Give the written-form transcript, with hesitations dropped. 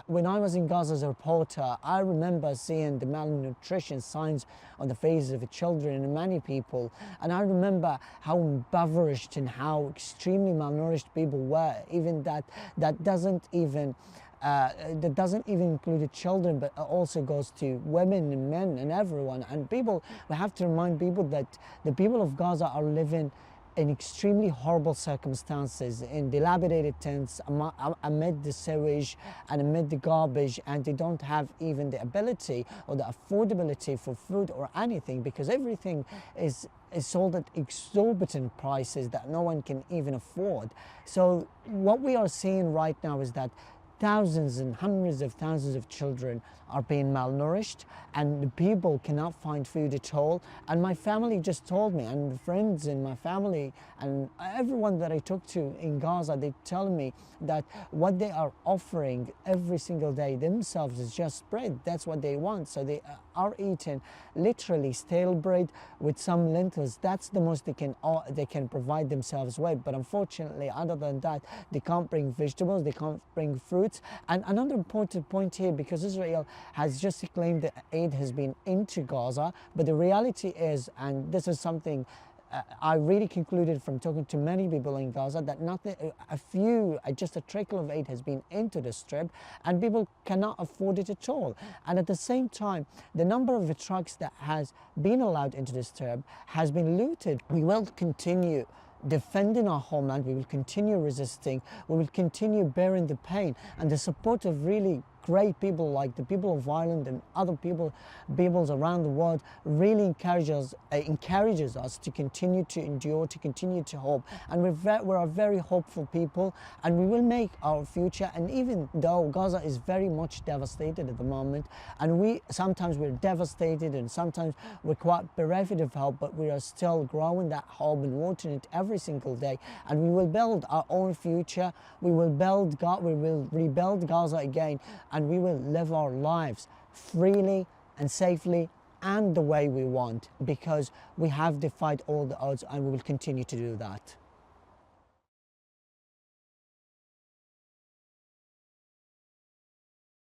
when I was in Gaza as a reporter, I remember seeing the malnutrition signs on the faces of the children and many people. And I remember how impoverished and how extremely malnourished people were. Even that doesn't even include the children, but also goes to women and men and everyone. And people, we have to remind people that the people of Gaza are living in extremely horrible circumstances, in dilapidated tents, amid the sewage and amid the garbage, and they don't have even the ability or the affordability for food or anything, because everything is sold at exorbitant prices that no one can even afford. So what we are seeing right now is that thousands and hundreds of thousands of children are being malnourished, and the people cannot find food at all. And my family just told me, and the friends in my family and everyone that I talk to in Gaza, they tell me that what they are offering every single day themselves is just bread. That's what they want. So they are eating literally stale bread with some lentils. That's the most they can provide themselves with. But unfortunately, other than that, they can't bring vegetables, they can't bring fruits. And another important point here, because Israel has just claimed that aid has been into Gaza, but the reality is, and this is something I really concluded from talking to many people in Gaza, that just a trickle of aid has been into the strip, and people cannot afford it at all. And at the same time, the number of the trucks that has been allowed into the strip has been looted. We will continue defending our homeland, we will continue resisting, we will continue bearing the pain and the support of really great people like the people of Ireland and other peoples around the world really encourages us to continue to endure, to continue to hope. And we're a very hopeful people, and we will make our future. And even though Gaza is very much devastated at the moment, and sometimes we're devastated and sometimes we're quite bereft of hope, but we are still growing that hope and watering it every single day. And we will build our own future. We will rebuild Gaza again, and we will live our lives freely and safely and the way we want, because we have defied all the odds, and we will continue to do that.